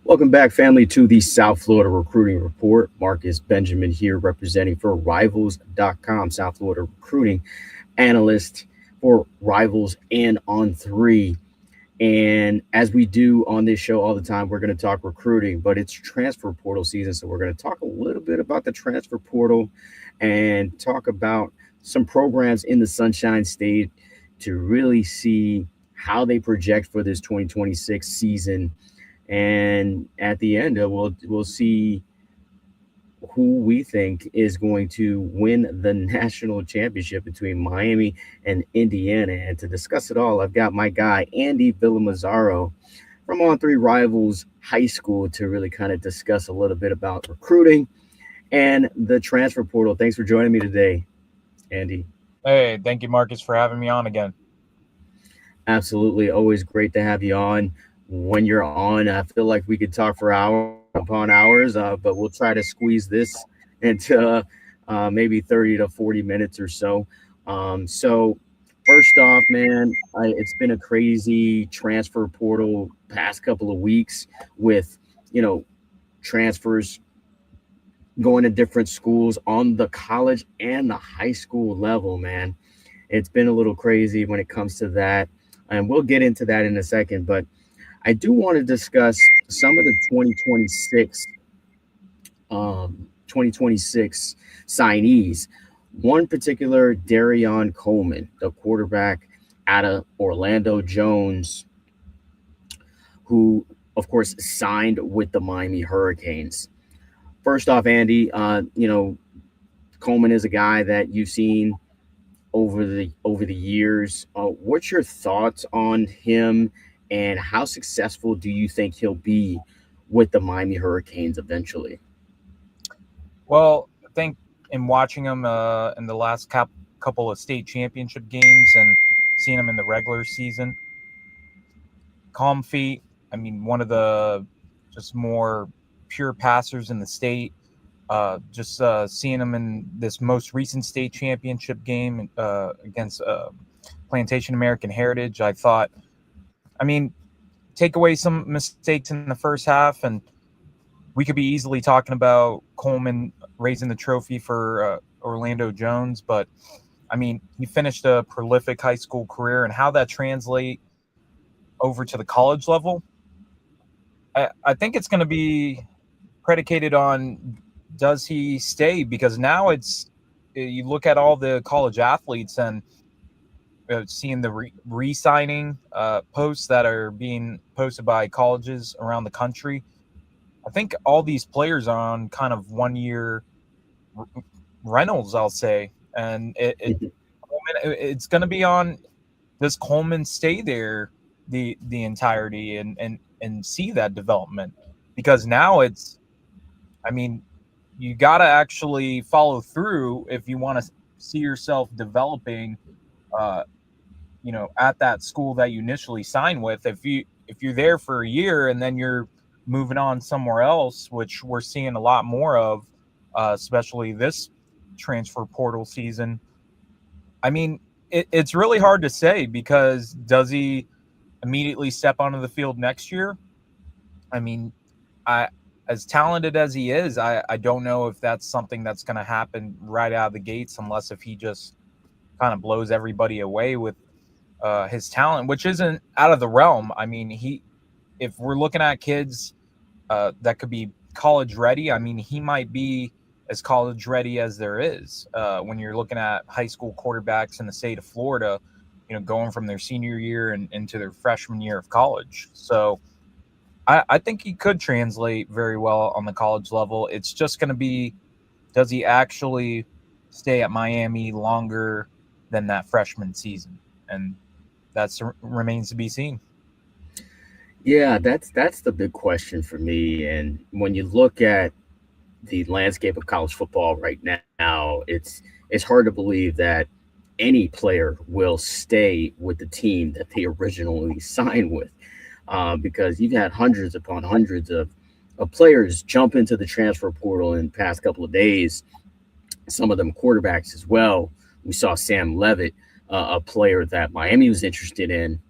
Welcome back, family, to the South Florida Recruiting Report. Marcus Benjamin here representing for Rivals.com, South Florida Recruiting Analyst for Rivals and On 3. And as we do on this show all the time, we're going to talk recruiting, but it's transfer portal season. So we're going to talk a little bit about the transfer portal and talk about some programs in the Sunshine State to really see how they project for this 2026 season. And at the end, we'll see who we think is going to win the national championship between Miami and Indiana. And to discuss it all, I've got my guy Andy Villamarzo from On Three Rivals High School to really kind of discuss a little bit about recruiting and the transfer portal. Thanks for joining me today, Andy. Hey, thank you, Marcus, for having me on again. Absolutely, always great to have you on. When you're on, I feel like we could talk for hours upon hours, but we'll try to squeeze this into maybe 30 to 40 minutes or so. So, first off, man, it's been a crazy transfer portal past couple of weeks with, you know, transfers going to different schools on the college and the high school level, man. It's been a little crazy when it comes to that. And we'll get into that in a second. But I do want to discuss some of the 2026 signees. One particular, Darion Coleman, the quarterback out of Orlando Jones, who, of course, signed with the Miami Hurricanes. First off, Andy, Coleman is a guy that you've seen over the years. What's your thoughts on him, and how successful do you think he'll be with the Miami Hurricanes eventually? Well, I think in watching him in the last couple of state championship games and seeing him in the regular season, calm feet. I mean, one of the just more pure passers in the state. Just seeing him in this most recent state championship game against Plantation American Heritage, I thought, I mean, take away some mistakes in the first half, and we could be easily talking about Coleman raising the trophy for Orlando Jones. But, I mean, he finished a prolific high school career, and how that translate over to the college level, I think it's going to be predicated on, does he stay? Because now you look at all the college athletes and seeing the re-signing posts that are being posted by colleges around the country. I think all these players are on kind of 1 year rentals, I'll say. And it's going to be on, does Coleman stay there the entirety and see that development? Because now I mean, you got to actually follow through if you want to see yourself developing, at that school that you initially signed with. If you're there for a year and then you're moving on somewhere else, which we're seeing a lot more of, especially this transfer portal season. I mean, it's really hard to say, because does he immediately step onto the field next year? I mean, as talented as he is, I don't know if that's something that's going to happen right out of the gates, unless if he just kind of blows everybody away with his talent, which isn't out of the realm. I mean, if we're looking at kids that could be college ready, I mean, he might be as college ready as there is when you're looking at high school quarterbacks in the state of Florida, going from their senior year and into their freshman year of college. So I think he could translate very well on the college level. It's just going to be, does he actually stay at Miami longer than that freshman season? And that remains to be seen. Yeah, that's the big question for me. And when you look at the landscape of college football right now, it's hard to believe that any player will stay with the team that they originally signed with, because you've had hundreds upon hundreds of players jump into the transfer portal in the past couple of days. Some of them quarterbacks as well. We saw Sam Levitt, a player that Miami was interested in,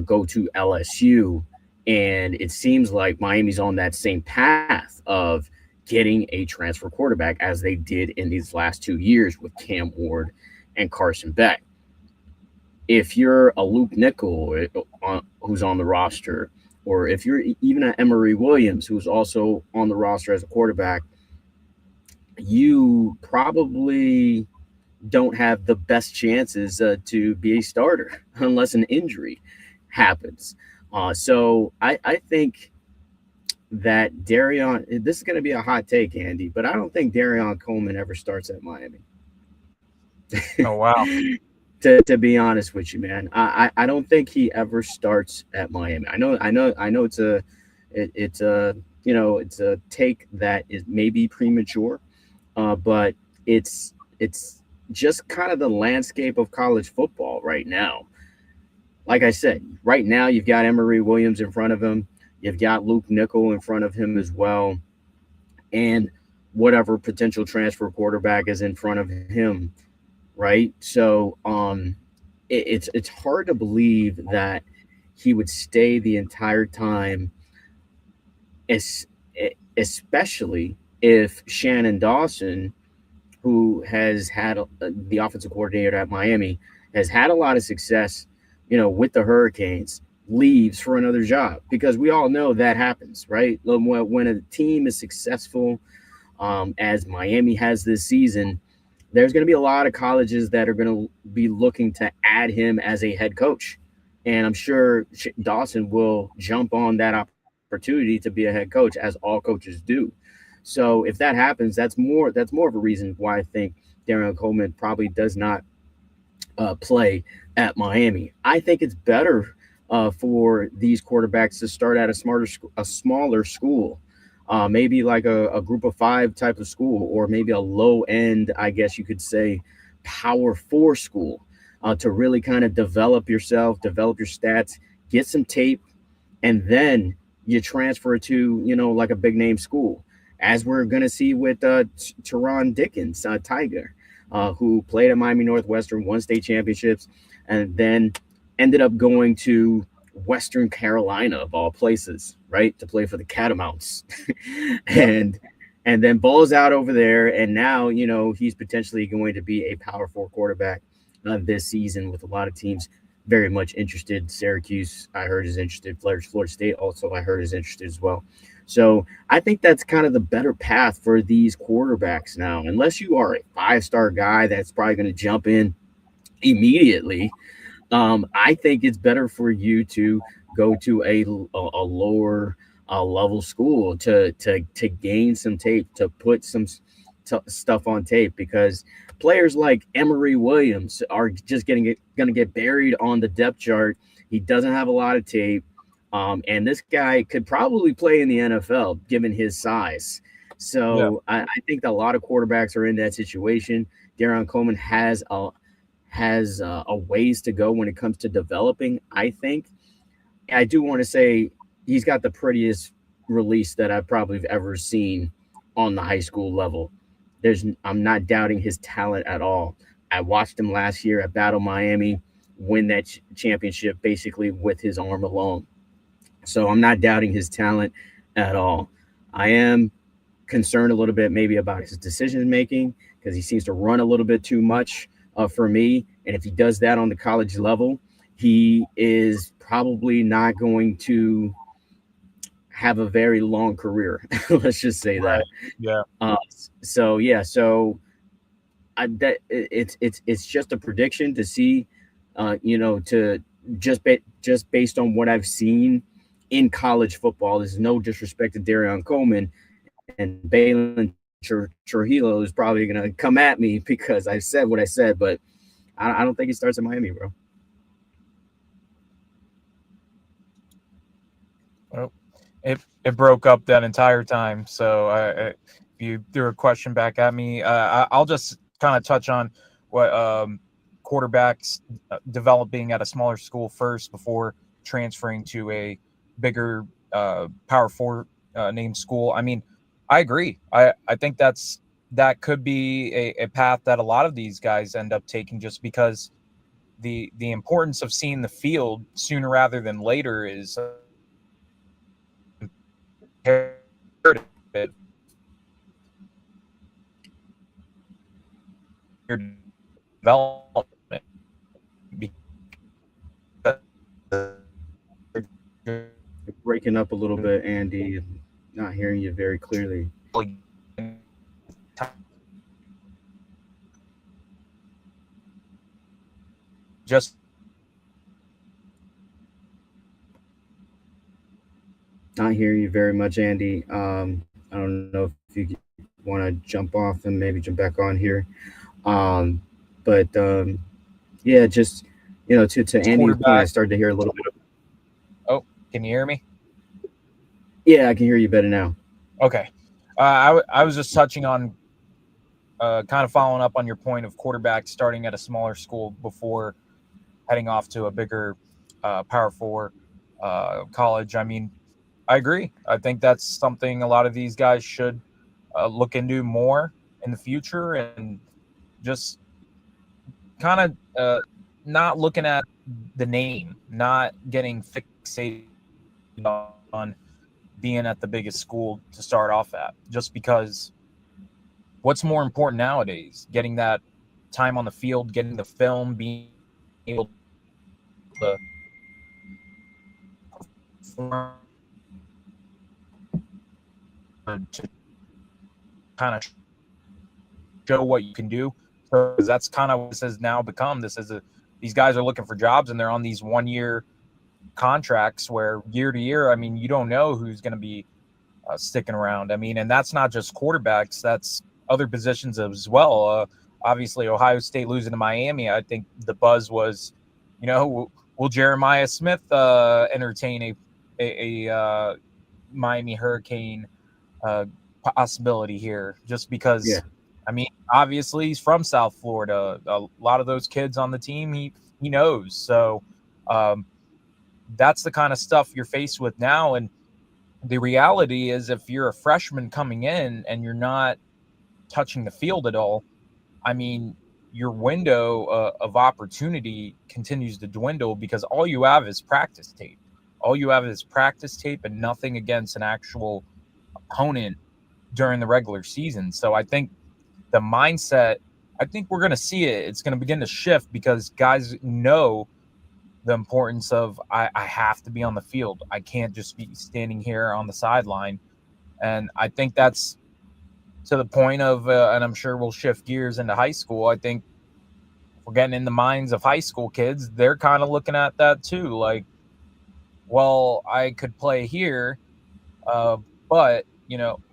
go to LSU, And it seems like Miami's on that same path of getting a transfer quarterback as they did in these last 2 years with Cam Ward and Carson Beck. If you're a Luke Nickel who's on the roster, or if you're even an Emory Williams who's also on the roster as a quarterback, you probably don't have the best chances to be a starter unless an injury happens. So I think that Darion, this is going to be a hot take, Andy, but I don't think Darion Coleman ever starts at Miami. Oh, wow. To be honest with you, man, I don't think he ever starts at Miami. I know it's a it's a take that is maybe premature, but it's just kind of the landscape of college football right now. Like I said, right now you've got Emory Williams in front of him, you've got Luke Nickel in front of him as well, and whatever potential transfer quarterback is in front of him, right? So it's hard to believe that he would stay the entire time, es- especially if Shannon Dawson, who has had the offensive coordinator at Miami, has had a lot of success, with the Hurricanes, leaves for another job, because we all know that happens, right? When a team is successful, as Miami has this season, there's going to be a lot of colleges that are going to be looking to add him as a head coach. And I'm sure Dawson will jump on that opportunity to be a head coach, as all coaches do. So if that happens, that's more of a reason why I think Darian Coleman probably does not play at Miami. I think it's better for these quarterbacks to start at a smaller school, maybe like a group of five type of school, or maybe a low end, I guess you could say, power four school, to really kind of develop yourself, develop your stats, get some tape, and then you transfer to like a big name school, as we're going to see with Teron Dickens, Tiger, who played at Miami Northwestern, won state championships, and then ended up going to Western Carolina, of all places, right, to play for the Catamounts. Yep. and and then balls out over there, and now he's potentially going to be a power four quarterback this season, with a lot of teams very much interested. Syracuse, I heard, is interested. Florida State also, I heard, is interested as well. So I think that's kind of the better path for these quarterbacks now, unless you are a five-star guy that's probably going to jump in immediately. I think it's better for you to go to a lower level school to gain some tape, to put some stuff on tape, because players like Emory Williams are just going to get buried on the depth chart. He doesn't have a lot of tape, and this guy could probably play in the NFL given his size. Yeah. So I think that a lot of quarterbacks are in that situation. Darion Coleman has a ways to go when it comes to developing, I think. I do want to say he's got the prettiest release that I've probably ever seen on the high school level. I'm not doubting his talent at all. I watched him last year at Battle Miami win that championship basically with his arm alone. So I'm not doubting his talent at all. I am concerned a little bit maybe about his decision making, because he seems to run a little bit too much for me. And if he does that on the college level, he is probably not going to have a very long career. Let's just say Right. that. Yeah. Uh, so yeah, so it's just a prediction to see, to just based on what I've seen in college football. There's no disrespect to Darion Coleman, and Balin Trujillo is probably gonna come at me because I said what I said, but I don't think he starts in Miami, bro. Oh, it broke up that entire time. So if you threw a question back at me, I'll just kind of touch on what quarterbacks developing at a smaller school first before transferring to a bigger Power Four name school. I mean, I agree. I think that could be a path that a lot of these guys end up taking, just because the importance of seeing the field sooner rather than later is inherited your development You're breaking up a little bit, Andy. Not hearing you very clearly. just Not hearing you very much, Andy. I don't know if you want to jump off and maybe jump back on here. Um, but yeah, just to Andy's point, I quarterback. started to hear a little bit of. Oh, can you hear me? Yeah, I can hear you better now. Okay. I was just touching on kind of following up on your point of quarterback starting at a smaller school before heading off to a bigger Power Four college. I mean, I agree. I think that's something a lot of these guys should look into more in the future, and just kind of not looking at the name, not getting fixated on being at the biggest school to start off at, just because what's more important nowadays? Getting that time on the field, getting the film, being able to perform, to kind of show what you can do. So that's kind of what this has now become. These guys are looking for jobs, and they're on these 1 year contracts where year to year, I mean, you don't know who's going to be sticking around. I mean, and that's not just quarterbacks; that's other positions as well. Obviously, Ohio State losing to Miami, I think the buzz was, will Jeremiah Smith entertain a Miami Hurricane uh, possibility here? Just Yeah, because, I mean, obviously he's from South Florida. A lot of those kids on the team, he knows. So um, that's the kind of stuff you're faced with now. And the reality is, if you're a freshman coming in and you're not touching the field at all, I mean, your window of opportunity continues to dwindle because all you have is practice tape. All you have is practice tape and nothing against an actual opponent during the regular season. So I think the mindset, I think we're going to see it. It's going to begin to shift because guys know the importance of I have to be on the field. I can't just be standing here on the sideline. And I think that's to the point of, and I'm sure we'll shift gears into high school. I think we're getting in the minds of high school kids. They're kind of looking at that too. Like, well, I could play here, uh, but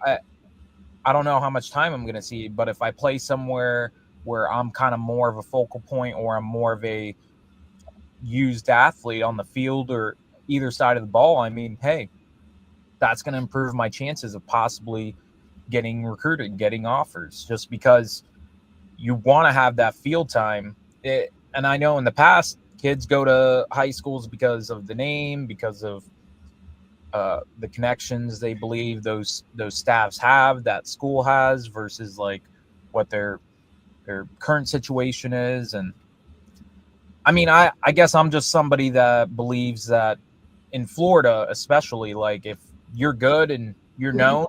I don't know how much time I'm going to see. But if I play somewhere where I'm kind of more of a focal point, or I'm more of a used athlete on the field or either side of the ball, I mean, hey, that's going to improve my chances of possibly getting recruited, getting offers, just because you want to have that field time. And I know in the past, kids go to high schools because of the name, because of the connections they believe those staffs have, that school has, versus like what their current situation is. And I mean, I guess I'm just somebody that believes that in Florida, especially, like if you're good and you're known,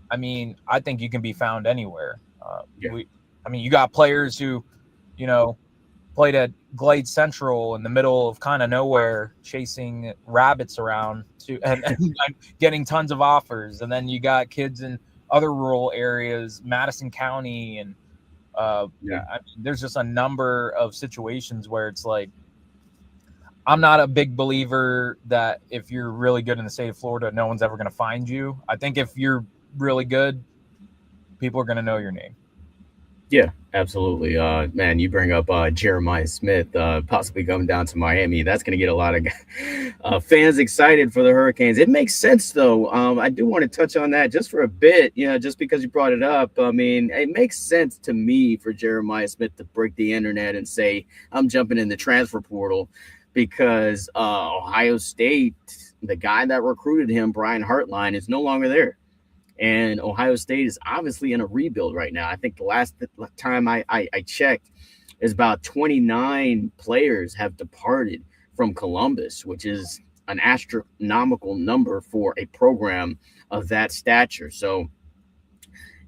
I mean, I think you can be found anywhere. yeah, I mean, you got players who, you know, played at Glade Central in the middle of kind of nowhere, chasing rabbits around and getting tons of offers. And then you got kids in other rural areas, Madison County, and yeah. I mean, there's just a number of situations where it's like, I'm not a big believer that if you're really good in the state of Florida, no one's ever going to find you. I think if you're really good, people are going to know your name. Yeah, absolutely. Man, you bring up Jeremiah Smith possibly coming down to Miami. That's going to get a lot of fans excited for the Hurricanes. It makes sense, though. I do want to touch on that just for a bit, just because you brought it up. I mean, it makes sense to me for Jeremiah Smith to break the internet and say, I'm jumping in the transfer portal because Ohio State, the guy that recruited him, Brian Hartline, is no longer there. And Ohio State is obviously in a rebuild right now. I think the last time I checked is about 29 players have departed from Columbus, which is an astronomical number for a program of that stature. So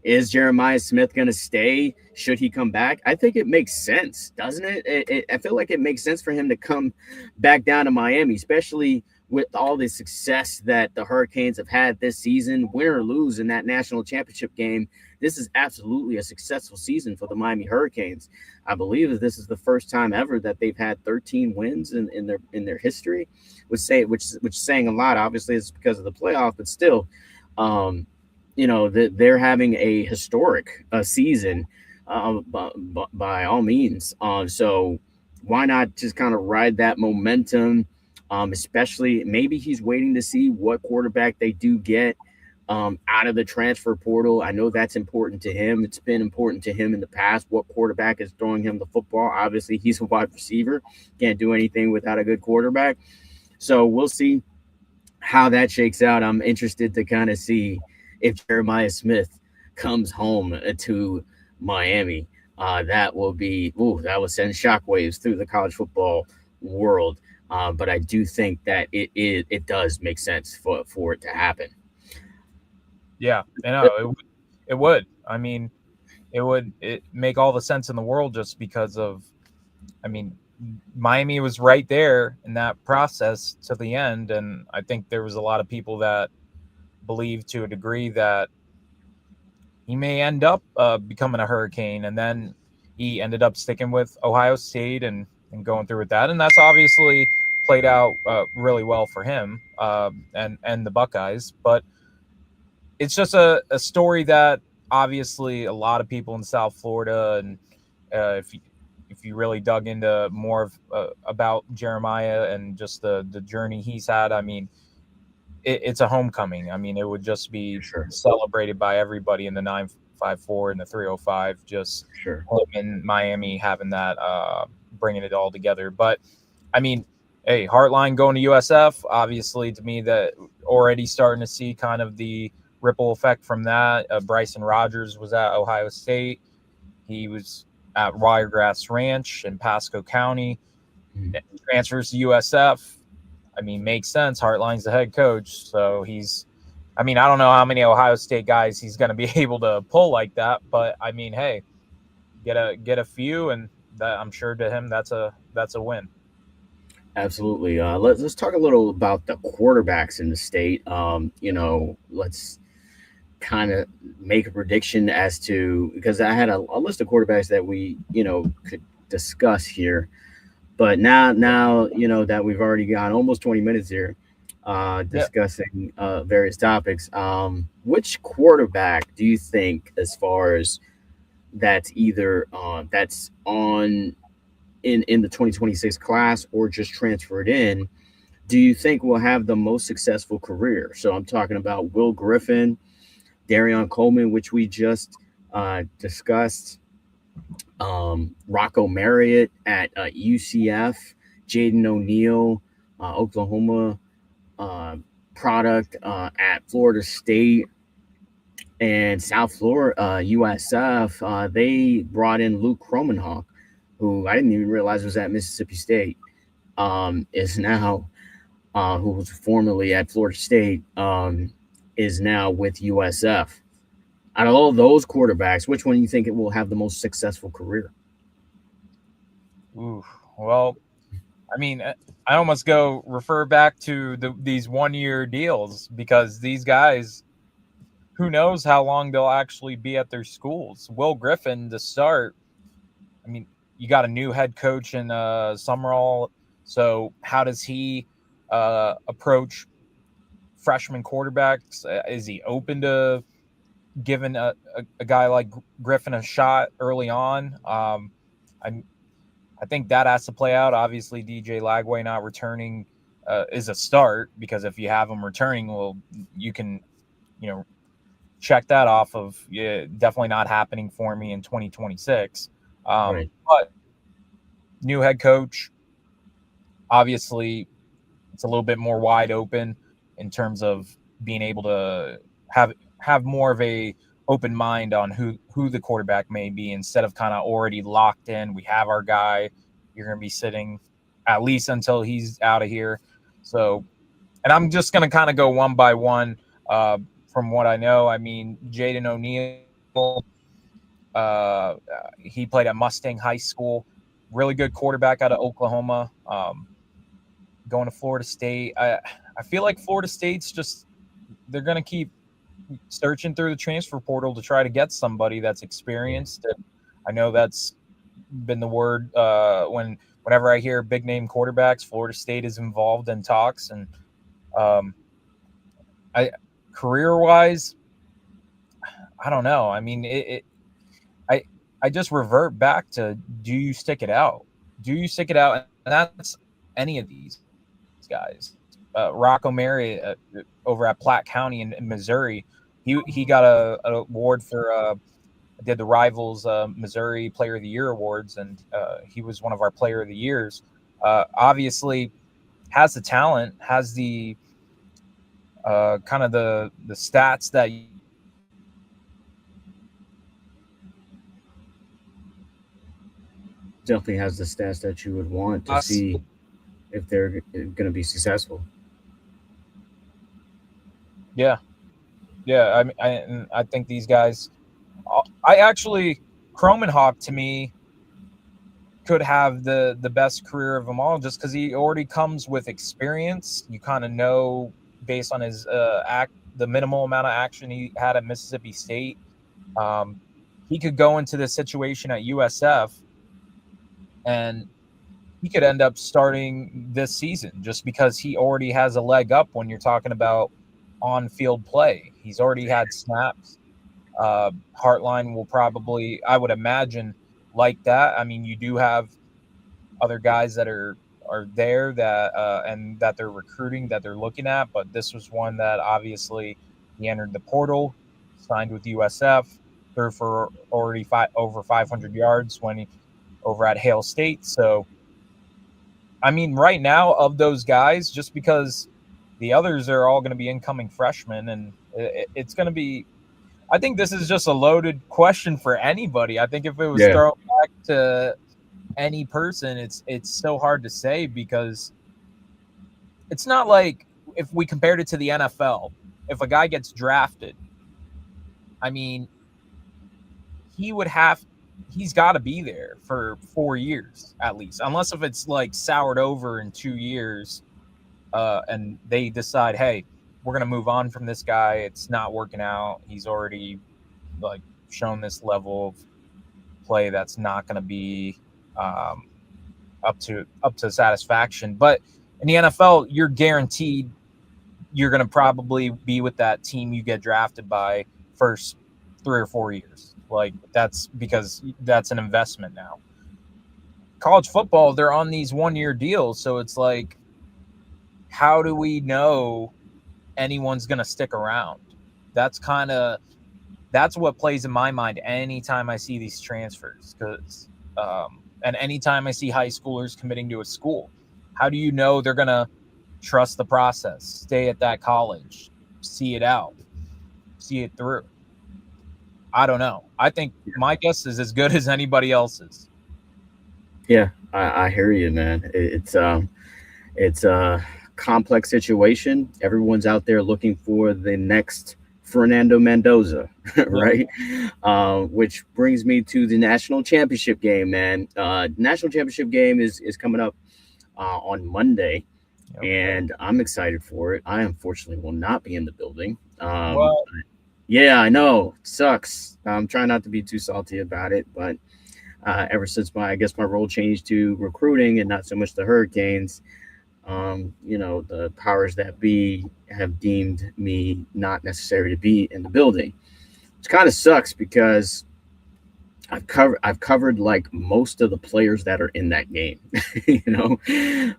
is Jeremiah Smith going to stay? Should he come back? I think it makes sense, doesn't it? I feel like it makes sense for him to come back down to Miami, especially with all the success that the Hurricanes have had this season, win or lose in that national championship game. This is absolutely a successful season for the Miami Hurricanes. I believe that this is the first time ever that they've had 13 wins in their history, which is saying a lot. Obviously, it's because of the playoff, but still, um, they're having a historic season by all means. So why not just kind of ride that momentum? Especially maybe he's waiting to see what quarterback they do get out of the transfer portal. I know that's important to him. It's been important to him in the past. What quarterback is throwing him the football? Obviously, he's a wide receiver. Can't do anything without a good quarterback. So we'll see how that shakes out. I'm interested to kind of see if Jeremiah Smith comes home to Miami. That will be, that will send shockwaves through the college football world. But I do think that it does make sense for it to happen. Yeah, I know it would. I mean, it make all the sense in the world just because of, I mean, Miami was right there in that process to the end, and I think there was a lot of people that believed to a degree that he may end up becoming a Hurricane, and then he ended up sticking with Ohio State and going through with that, and that's obviously played out really well for him and the Buckeyes. But it's just a story that obviously a lot of people in South Florida, and if you really dug into more of, about Jeremiah and just the journey he's had, I mean, it's a homecoming. I mean, it would just be Sure, celebrated by everybody in the 954 and the 305. Just sure, him in Miami having that, bringing it all together. But I mean, hey, Hartline going to USF, obviously to me that already starting to see kind of the ripple effect from that. Bryson Rogers was at Ohio State. He was at Wiregrass Ranch in Pasco County. Mhm. Transfers to USF. I mean, makes sense. Hartline's the head coach, so he's. I mean, I don't know how many Ohio State guys he's going to be able to pull like that, but I mean, hey, get a few, and that I'm sure to him that's a win. Absolutely. Let's talk a little about the quarterbacks in the state. Let's kind of make a prediction as to, because I had a list of quarterbacks that we could discuss here, but now that we've already got almost 20 minutes here Yeah. discussing various topics. Which quarterback do you think, as far as that's either that's on in the 2026 class or just transferred in, do you think will have the most successful career? So I'm talking about Will Griffin, Darion Coleman, which we just discussed, Rocco Marriott at UCF, Jaden O'Neal, Oklahoma product at Florida State, and South Florida, USF. They brought in Luke Kromenhoek, who I didn't even realize was at Mississippi State, is now, who was formerly at Florida State, is now with USF. Out of all those quarterbacks, which one do you think it will have the most successful career? Ooh. Well, I mean, I almost go refer back to these 1 year deals because these guys, who knows how long they'll actually be at their schools. Will Griffin to start. I mean, you got a new head coach in Summerall, so how does he approach freshman quarterbacks? Is he open to giving a guy like Griffin a shot early on? I I think that has to play out. Obviously, DJ Lagway not returning is a start because if you have him returning, well, you can, you know, check that off of, yeah, definitely not happening for me in 2026. Right. But new head coach, obviously, it's a little bit more wide open in terms of being able to have more of a open mind on who the quarterback may be instead of kind of already locked in. We have our guy. You're going to be sitting at least until he's out of here. So And I'm just going to kind of go one by one from what I know. I mean, Jaden O'Neal, he played at Mustang High School, really good quarterback out of Oklahoma. Going to Florida State. I feel like Florida State's just, they're going to keep searching through the transfer portal to try to get somebody that's experienced. And I know that's been the word whenever I hear big name quarterbacks, Florida State is involved in talks. And I career wise, I don't know. I mean, I I just revert back to, do you stick it out? Do you stick it out? And that's any of these guys. Rocco Mary over at Platte County in Missouri, he got an award for did the Rivals Missouri Player of the Year awards, and he was one of our Player of the Years. Obviously, has the talent, has the kind of the stats that you would want to see out of a Definitely has the stats that you would want to see if they're going to be successful. yeah, yeah. I think these guys. I actually, Cromenhawk to me could have the best career of them all, just because he already comes with experience. You kind of know based on his the minimal amount of action he had at Mississippi State. He could go into this situation at USF, and he could end up starting this season just because he already has a leg up when you're talking about on-field play. He's already had snaps. Hartline will probably, I would imagine, like that. I mean, you do have other guys that are there that and that they're recruiting, that they're looking at, but this was one that obviously he entered the portal, signed with USF, threw for already over 500 yards when he over at Hale State. So, I mean, right now of those guys, just because the others are all going to be incoming freshmen, and it's going to be. I think this is just a loaded question for anybody. I think if it was thrown back to any person, it's so hard to say, because it's not like if we compared it to the NFL, if a guy gets drafted, I mean, he's got to be there for 4 years at least, unless if it's like soured over in 2 years and they decide, hey, we're going to move on from this guy. It's not working out. He's already like shown this level of play that's not going to be up to satisfaction. But in the NFL, you're guaranteed you're going to probably be with that team you get drafted by first 3 or 4 years. Like, that's because that's an investment now. College football, they're on these 1-year deals, so it's like, how do we know anyone's going to stick around? That's what plays in my mind anytime I see these transfers, because and anytime I see high schoolers committing to a school. How do you know they're going to trust the process, stay at that college, see it out, see it through? I don't know. I think my guess is as good as anybody else's. Yeah, I hear you, man. It's a complex situation. Everyone's out there looking for the next Fernando Mendoza, right? Which brings me to the national championship game, man. National championship game is coming up on Monday, and I'm excited for it. I unfortunately will not be in the building. Yeah, I know, sucks. I'm trying not to be too salty about it, but ever since my role changed to recruiting and not so much the Hurricanes, the powers that be have deemed me not necessary to be in the building, which kind of sucks because I've covered like most of the players that are in that game.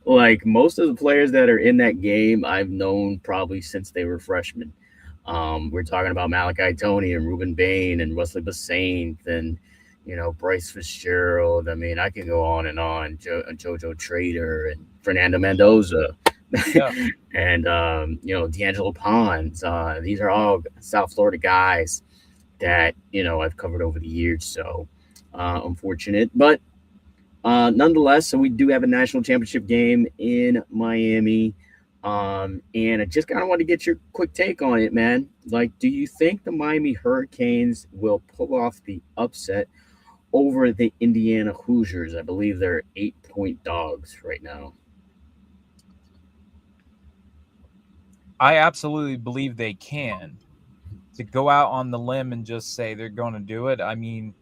Like most of the players that are in that game I've known probably since they were freshmen. We're talking about Malachi Tony and Ruben Bain and Wesley Basaint and Bryce Fitzgerald. I mean, I can go on and on. Jojo Trader and Fernando Mendoza, and D'Angelo Pons. These are all South Florida guys that I've covered over the years. So unfortunate, but nonetheless, so we do have a national championship game in Miami And I just kind of want to get your quick take on it, man. Like, do you think the Miami Hurricanes will pull off the upset over the Indiana Hoosiers? I believe they're 8-point dogs right now. I absolutely believe they can. To go out on the limb and just say they're going to do it, I mean,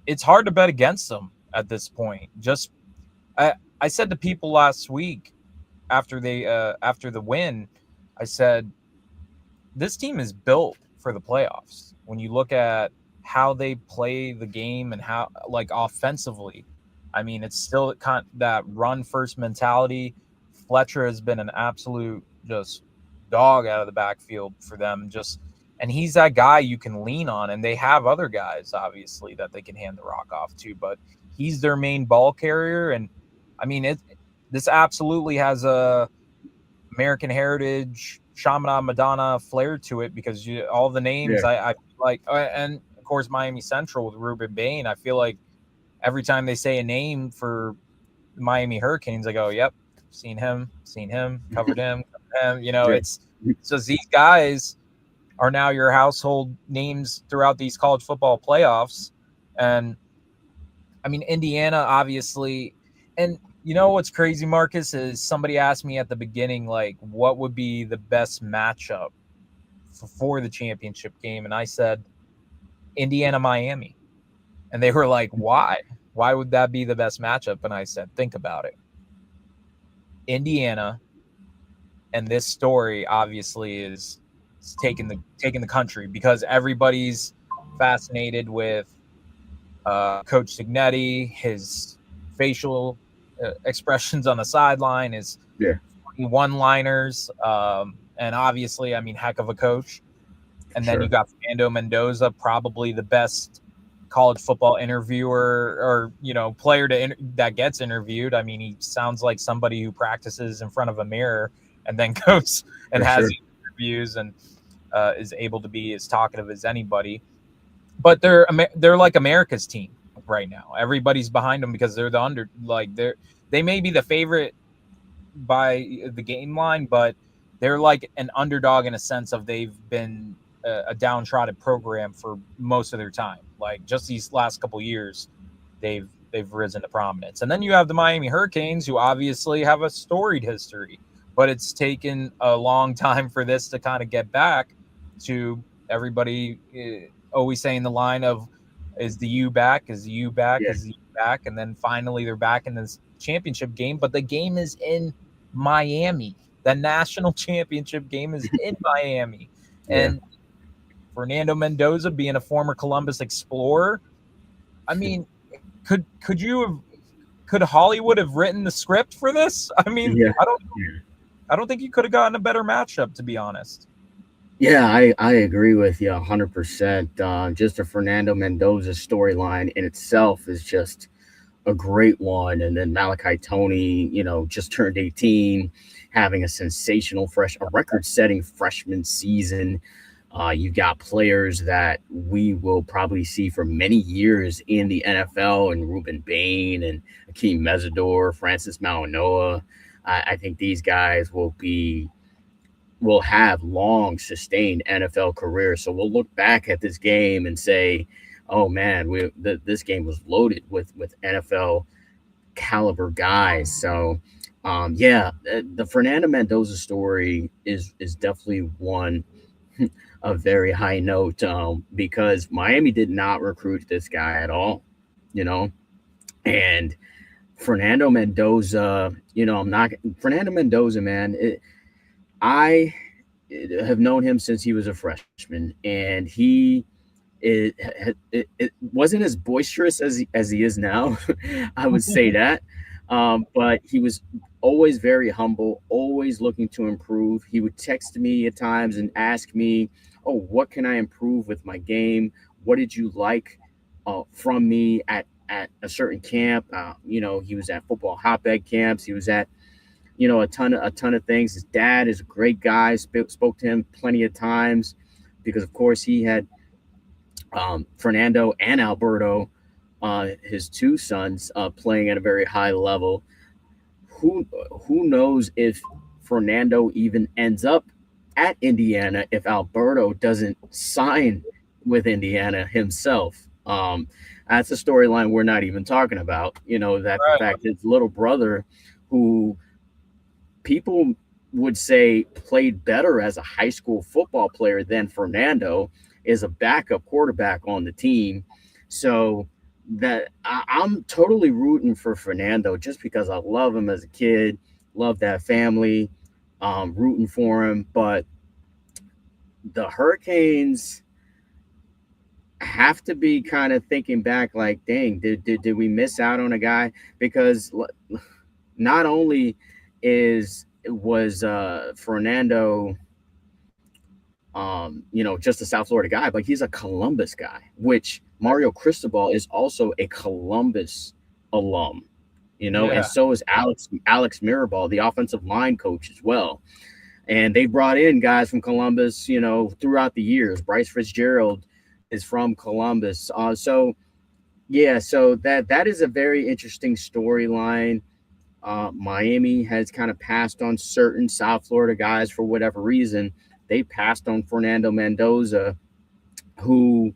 it's hard to bet against them at this point. Just I said to people last week after the win, I said this team is built for the playoffs. When you look at how they play the game and how, like, offensively, I mean, it's still that run first mentality. Fletcher has been an absolute just dog out of the backfield for them. Just and he's that guy you can lean on, and they have other guys obviously that they can hand the rock off to, but he's their main ball carrier. And I mean, this absolutely has a American Heritage, Shamana Madonna flair to it, because all the names Yeah, I feel like, and of course Miami Central with Ruben Bain. I feel like every time they say a name for the Miami Hurricanes, I go, "Yep, seen him, covered him." You know, yeah, it's just these guys are now your household names throughout these college football playoffs. And I mean, Indiana, obviously. And you know what's crazy, Marcus, is somebody asked me at the beginning, like, what would be the best matchup for the championship game? And I said, Indiana, Miami. And they were like, why? Why would that be the best matchup? And I said, think about it. Indiana, and this story obviously is taking the country, because everybody's fascinated with Coach Signetti, his facial expressions on the sideline, his yeah, one-liners, and obviously, I mean, heck of a coach. And then you sure, got Fernando Mendoza, probably the best college football interviewer, or player that gets interviewed. I mean, he sounds like somebody who practices in front of a mirror and then goes and for has sure. these interviews, and is able to be as talkative as anybody. But they're like America's team right now. Everybody's behind them because they're the they may be the favorite by the game line, but they're like an underdog in a sense of they've been a downtrodden program for most of their time. Like, just these last couple years, they've risen to prominence. And then you have the Miami Hurricanes, who obviously have a storied history, but it's taken a long time for this to kind of get back to everybody always saying the line of, is the U back? Is the U back? Yeah, Is the U back? And then finally they're back in this championship game, but the game is in Miami. The national championship game is in Miami. yeah, And Fernando Mendoza, being a former Columbus Explorer, I mean, could Hollywood have written the script for this? I mean, yeah. I don't think you could have gotten a better matchup, to be honest. Yeah, I agree with you 100%. Just the Fernando Mendoza storyline in itself is just a great one. And then Malachi Tony, just turned 18, having a sensational a record-setting freshman season. You've got players that we will probably see for many years in the NFL, and Ruben Bain and Akeem Mesidor, Francis Mauanoa. I think these guys will have long sustained NFL careers. So we'll look back at this game and say, "Oh man, this game was loaded with NFL caliber guys." So, yeah, the Fernando Mendoza story is definitely one a very high note, because Miami did not recruit this guy at all, you know, and Fernando Mendoza, I'm not Fernando Mendoza, man. I have known him since he was a freshman, and it wasn't as boisterous as he is now. I would say that, but he was always very humble, always looking to improve. He would text me at times and ask me, "Oh, what can I improve with my game? What did you like from me at a certain camp?" He was at football hotbed camps. He was at a ton of things. His dad is a great guy. Spoke to him plenty of times because, of course, he had Fernando and Alberto, his two sons, playing at a very high level. Who who knows if Fernando even ends up at Indiana if Alberto doesn't sign with Indiana himself. That's a storyline we're not even talking about. That the Right. fact his little brother, who people would say played better as a high school football player than Fernando, is a backup quarterback on the team. So I'm totally rooting for Fernando just because I love him as a kid, love that family, rooting for him. But the Hurricanes have to be kind of thinking back like, dang, did we miss out on a guy? Because not only is was Fernando just a South Florida guy, but he's a Columbus guy, which Mario Cristobal is also a Columbus alum, and Yeah. so is Alex Mirabal, the offensive line coach as well. And they brought in guys from Columbus, throughout the years. Bryce Fitzgerald is from Columbus. So that is a very interesting storyline. Miami has kind of passed on certain South Florida guys for whatever reason. They passed on Fernando Mendoza, who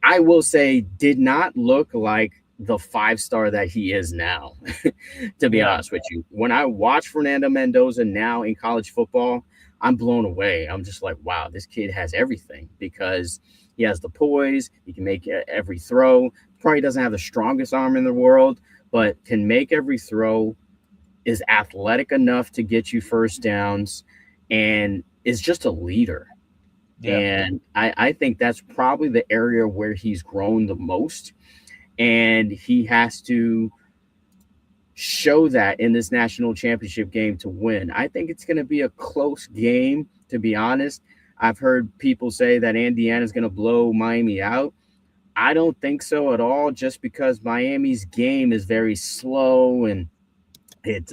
I will say did not look like the 5-star that he is now, to be Yeah. honest with you. When I watch Fernando Mendoza now in college football, I'm blown away. I'm just like, wow, this kid has everything because he has the poise. He can make every throw. Probably doesn't have the strongest arm in the world, but can make every throw, is athletic enough to get you first downs, and is just a leader. Yeah. And I think that's probably the area where he's grown the most. And he has to show that in this national championship game to win. I think it's going to be a close game, to be honest. I've heard people say that Indiana's going to blow Miami out. I don't think so at all, just because Miami's game is very slow and it's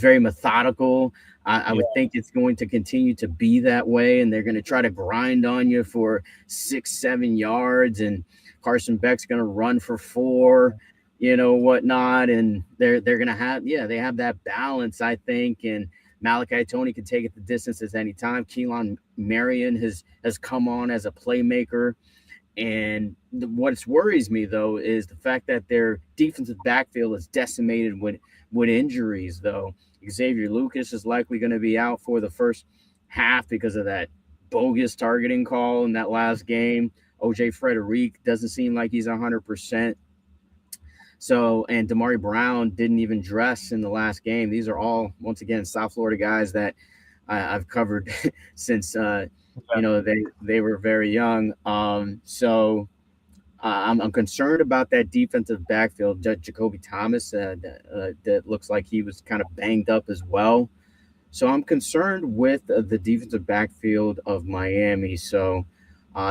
very methodical. I Yeah. would think it's going to continue to be that way, and they're going to try to grind on you for 6-7 yards, and Carson Beck's going to run for 4, whatnot, and they're going to have they have that balance, I think, and Malachi Tony can take it the distance at any time. Keelan Marion has come on as a playmaker. And what worries me, though, is the fact that their defensive backfield is decimated with injuries, though. Xavier Lucas is likely going to be out for the first half because of that bogus targeting call in that last game. OJ Frederic doesn't seem like he's 100%. So, and Damari Brown didn't even dress in the last game. These are all, once again, South Florida guys that I've covered since they were very young. I'm concerned about that defensive backfield. Jacoby Thomas, that looks like he was kind of banged up as well. So I'm concerned with the defensive backfield of Miami. So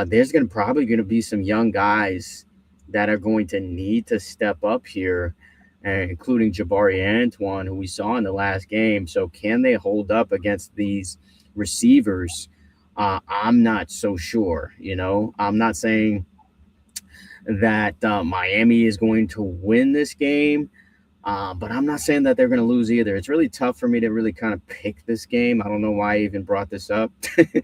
there's probably going to be some young guys that are going to need to step up here, including Jabari Antoine, who we saw in the last game. So can they hold up against these receivers? I'm not so sure. I'm not saying that Miami is going to win this game, but I'm not saying that they're going to lose either. It's really tough for me to really kind of pick this game. I don't know why I even brought this up. Okay,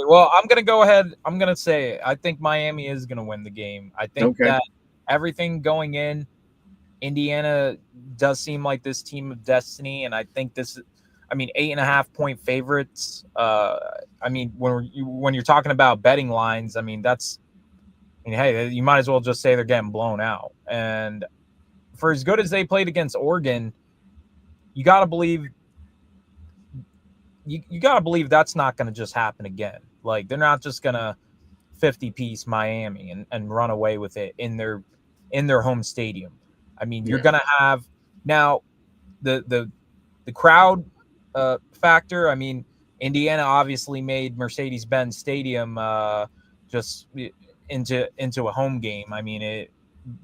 well, I'm going to go ahead. I'm going to say I think Miami is going to win the game. I think Okay. that everything going in, Indiana does seem like this team of destiny, and I think this – 8.5-point favorites. When you're talking about betting lines, hey, you might as well just say they're getting blown out. And for as good as they played against Oregon, you got to believe that's not going to just happen again. Like, they're not just going to 50-piece Miami and run away with it in their home stadium. You're going to have now the crowd factor. Indiana obviously made Mercedes-Benz Stadium just into a home game.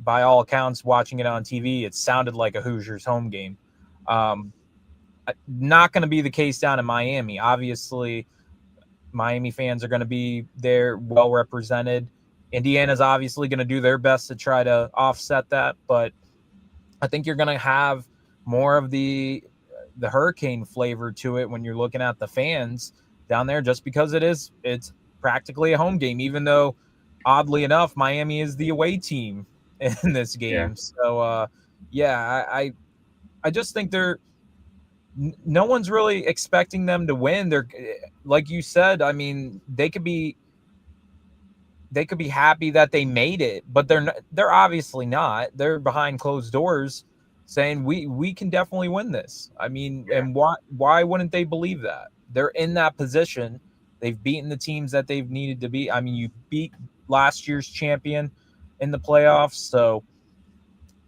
By all accounts, watching it on TV, it sounded like a Hoosiers home game. Not going to be the case down in Miami. Obviously, Miami fans are going to be there, well represented. Indiana's obviously going to do their best to try to offset that, but I think you're going to have more of the the hurricane flavor to it when you're looking at the fans down there, just because it's practically a home game, even though oddly enough Miami is the away team in this Yeah. game. So yeah, I just think no one's really expecting them to win. They're, like you said, I mean, they could be happy that they made it, but they're obviously not. They're behind closed doors saying we can definitely win this. I mean, Yeah. and why wouldn't they believe that? They're in that position. They've beaten the teams that they've needed to beat. I mean, you beat last year's champion in the playoffs, so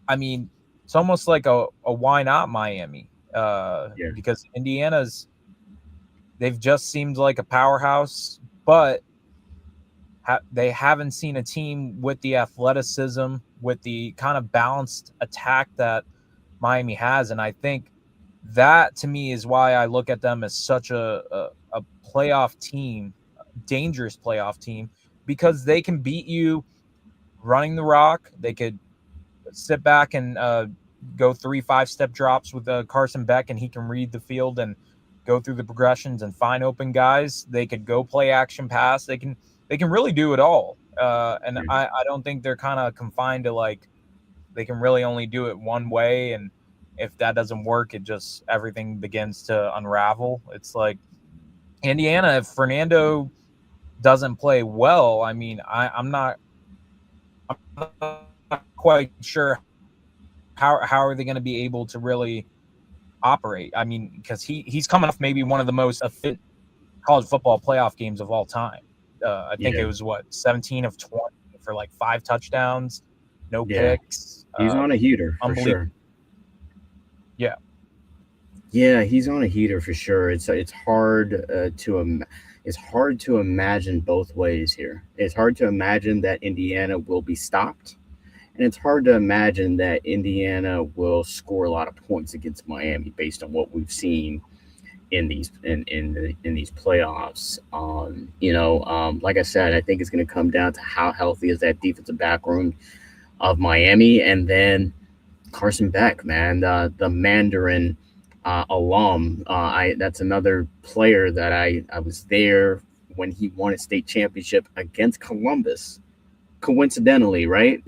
I mean, it's almost like a why not Miami? Yeah. Because they've just seemed like a powerhouse, but they haven't seen a team with the athleticism, with the kind of balanced attack that Miami has. And I think that to me is why I look at them as such a playoff team, dangerous playoff team, because they can beat you running the rock. They could sit back and go 3 5-step drops with Carson Beck, and he can read the field and go through the progressions and find open guys. They could go play action pass. They can really do it all. And Yeah. I don't think they're kind of confined to like they can really only do it one way. And if that doesn't work, it just everything begins to unravel. It's like Indiana, if Fernando doesn't play well, I mean, I'm not quite sure how are they going to be able to really operate. I mean, because he's coming off maybe one of the most efficient college football playoff games of all time. I think it Yeah. was 17 of 20 for like 5 touchdowns, no Yeah. picks. He's on a heater for Unbelievable. sure. Yeah. Yeah, he's on a heater for sure. It's hard it's hard to imagine both ways here. It's hard to imagine that Indiana will be stopped, and it's hard to imagine that Indiana will score a lot of points against Miami based on what we've seen in these playoffs. Like I said, I think it's going to come down to how healthy is that defensive backroom of Miami, and then Carson Beck, man, the Mandarin alum. I That's another player that I was there when he won a state championship against Columbus. Coincidentally, right?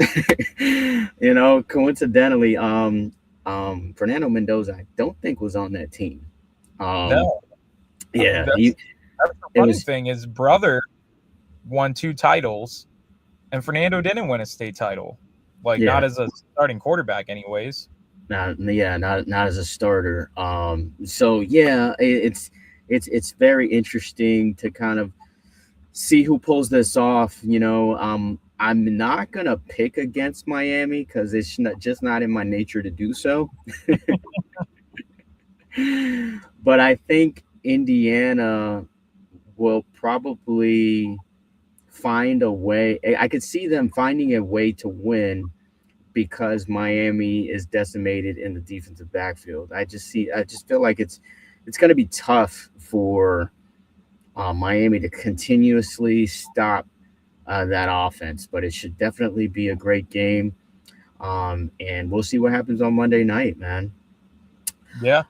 Coincidentally, Fernando Mendoza, I don't think was on that team. Um, No, yeah, that's the it funny was thing. His brother won 2 titles, and Fernando didn't win a state title. Like yeah, not as a starting quarterback, anyways. not as a starter. So yeah, it's very interesting to kind of see who pulls this off. I'm not gonna pick against Miami because it's just not in my nature to do so. But I think Indiana will probably find a way. I could see them finding a way to win because Miami is decimated in the defensive backfield. I just feel like it's going to be tough for Miami to continuously stop that offense, but it should definitely be a great game. And we'll see what happens on Monday night, man. Yeah.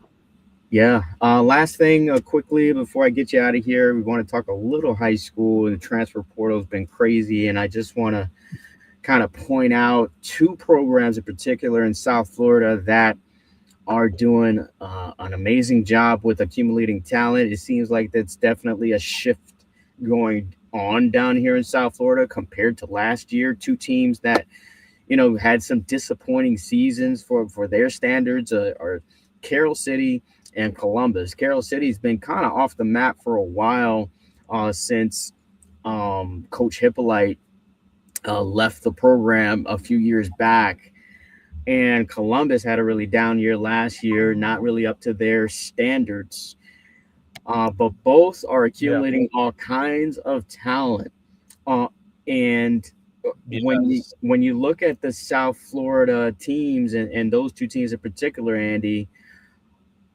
Yeah. Last thing, quickly before I get you out of here, we want to talk a little high school. The transfer portal has been crazy, and I just want to kind of point out two programs in particular in South Florida that are doing an amazing job with accumulating talent. It seems like that's definitely a shift going on down here in South Florida compared to last year. Two teams that had some disappointing seasons for their standards are Carroll City and Columbus. Carroll City's been kind of off the map for a while since Coach Hippolyte left the program a few years back. And Columbus had a really down year last year, not really up to their standards. But both are Yeah. accumulating all kinds of talent. And Yes. when you look at the South Florida teams and those two teams in particular, Andy,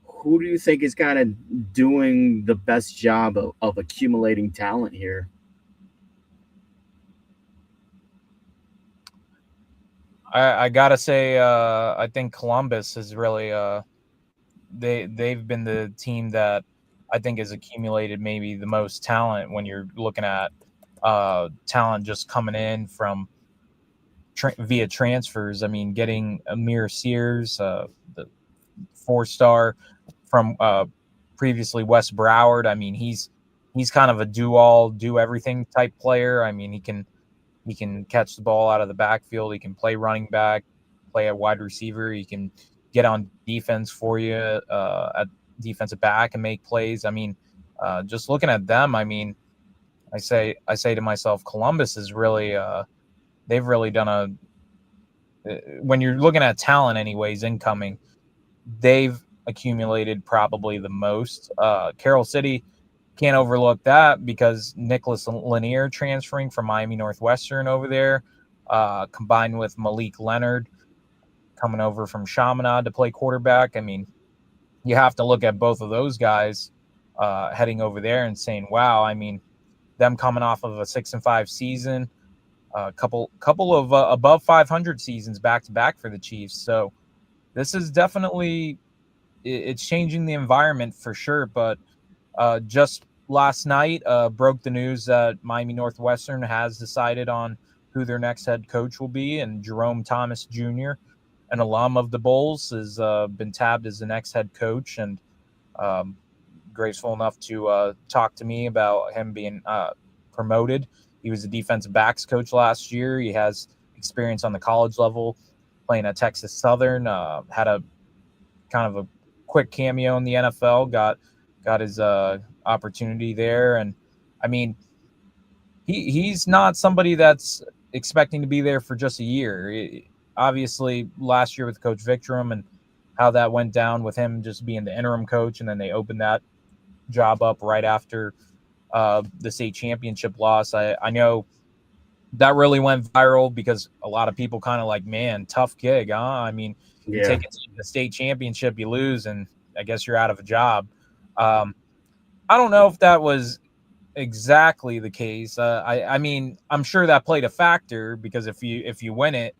who do you think is kind of doing the best job of accumulating talent here? I gotta say, I think Columbus is really they've been the team that I think has accumulated maybe the most talent when you're looking at talent just coming in from via transfers. I mean, getting Amir Sears, the 4-star from previously West Broward. I mean, he's kind of a do everything type player. I mean, he can catch the ball out of the backfield. He can play running back, play at wide receiver. He can get on defense for you at defensive back and make plays. I mean, just looking at them, I mean, I say to myself, Columbus is really they've really done when you're looking at talent, anyways, incoming, they've accumulated probably the most. Carroll City, can't overlook that because Nicholas Lanier transferring from Miami Northwestern over there, combined with Malik Leonard coming over from Chaminade to play quarterback. I mean, you have to look at both of those guys heading over there and saying, wow, I mean, them coming off of a 6-5 season, a couple of above 500 seasons back to back for the Chiefs. So this is definitely, it's changing the environment for sure. But just last night broke the news that Miami Northwestern has decided on who their next head coach will be, and Jerome Thomas Jr., an alum of the Bulls, has been tabbed as the next head coach, and graceful enough to talk to me about him being promoted. He was a defensive backs coach last year. He has experience on the college level, playing at Texas Southern. Had a kind of a quick cameo in the NFL. Got his opportunity there, and I mean, he's not somebody that's expecting to be there for just a year. Obviously, last year with Coach Victorum and how that went down with him just being the interim coach, and then they opened that job up right after the state championship loss. I know that really went viral because a lot of people kind of like, man, tough gig, huh? I mean, you take it to the state championship, you lose, and I guess you're out of a job. I don't know if that was exactly the case. I mean, I'm sure that played a factor because if you win it,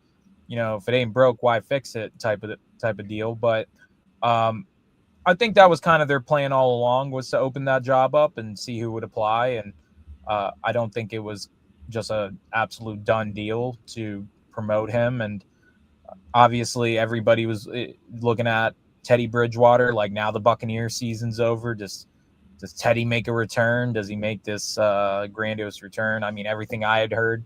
you know, if it ain't broke, why fix it type of deal. But I think that was kind of their plan all along, was to open that job up and see who would apply. And I don't think it was just an absolute done deal to promote him. And obviously everybody was looking at Teddy Bridgewater, like, now the Buccaneer season's over. Does Teddy make a return? Does he make this grandiose return? I mean, everything I had heard,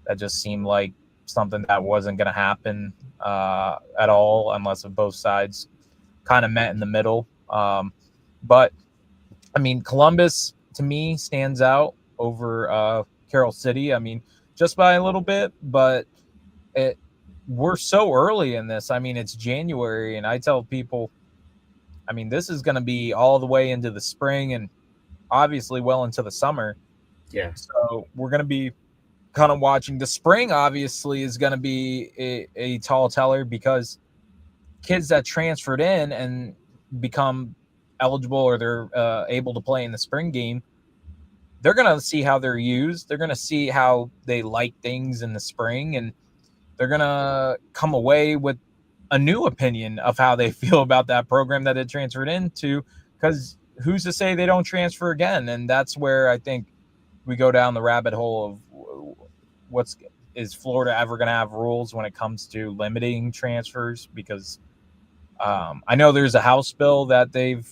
that just seemed like something that wasn't going to happen at all unless if both sides kind of met in the middle. But I mean, Columbus to me stands out over Carroll City. I mean, just by a little bit, but we're so early in this. I mean, it's January, and I tell people, I mean, this is going to be all the way into the spring and obviously well into the summer. Yeah. So we're going to be kind of watching. The spring obviously is going to be a tall teller because kids that transferred in and become eligible, or they're able to play in the spring game, they're going to see how they're used. They're going to see how they like things in the spring, and they're going to come away with a new opinion of how they feel about that program that it transferred into, because who's to say they don't transfer again? And that's where I think we go down the rabbit hole of is Florida ever going to have rules when it comes to limiting transfers? Because I know there's a House bill that they've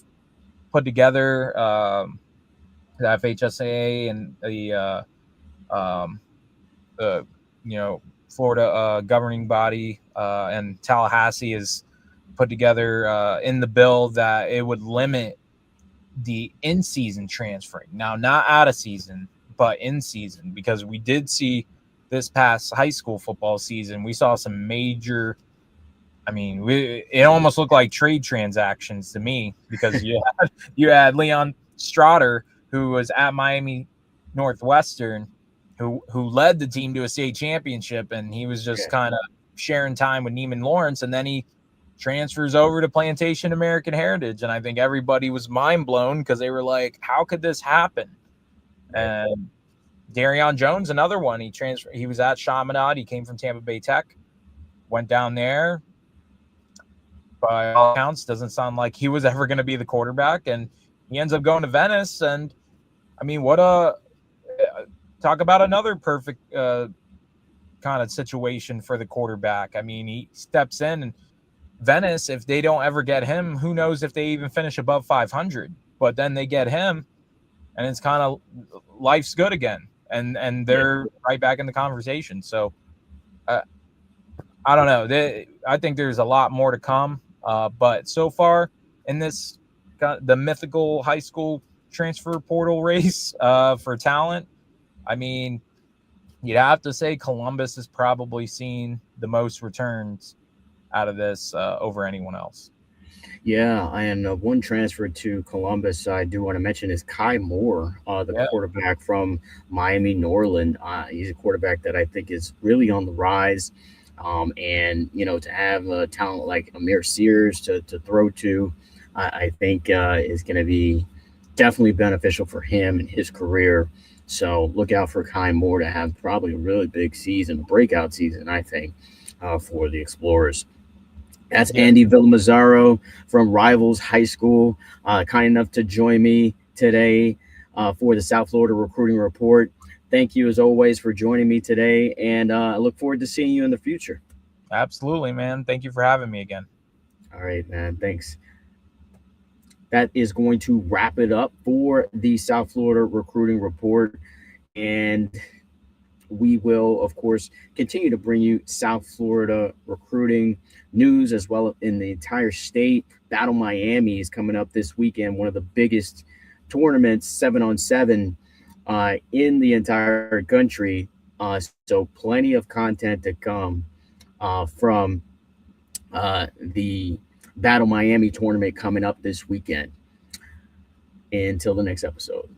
put together, the FHSAA and the Florida governing body and Tallahassee is put together in the bill that it would limit the in-season transferring. Now, not out of season, but in season, because we did see this past high school football season, we saw some major. I mean, it almost looked like trade transactions to me, because you had Leon Strotter, who was at Miami Northwestern, who led the team to a state championship, and he was just kind of sharing time with Neiman Lawrence, and then he transfers over to Plantation American Heritage, and I think everybody was mind blown because they were like, "How could this happen?" And Darion Jones, another one, he was at Chaminade. He came from Tampa Bay Tech, went down there, by all accounts, doesn't sound like he was ever going to be the quarterback, and he ends up going to Venice. And I mean, what a talk about another perfect kind of situation for the quarterback. I mean, he steps in, and Venice, if they don't ever get him, who knows if they even finish above 500. But then they get him, and it's kind of life's good again, and they're right back in the conversation. So I don't know. I think there's a lot more to come. But so far in this, the mythical high school transfer portal race for talent, I mean, you'd have to say Columbus has probably seen the most returns out of this over anyone else. Yeah, and one transfer to Columbus I do want to mention is Kai Moore, the Yeah, quarterback from Miami Norland. He's a quarterback that I think is really on the rise. And, to have a talent like Amir Sears to throw to, I think is going to be definitely beneficial for him and his career. So look out for Kai Moore to have probably a really big season, a breakout season, I think, for the Explorers. That's yeah, Andy Villamarzo from Rivals High School, kind enough to join me today for the South Florida Recruiting Report. Thank you, as always, for joining me today, and I look forward to seeing you in the future. absolutely, man. Thank you for having me again. All right, man. Thanks. That is going to wrap it up for the South Florida Recruiting Report. And we will, of course, continue to bring you South Florida recruiting news as well in the entire state. Battle Miami is coming up this weekend, one of the biggest tournaments, 7-on-7, in the entire country. So plenty of content to come from the Battle Miami tournament coming up this weekend. Until the next episode.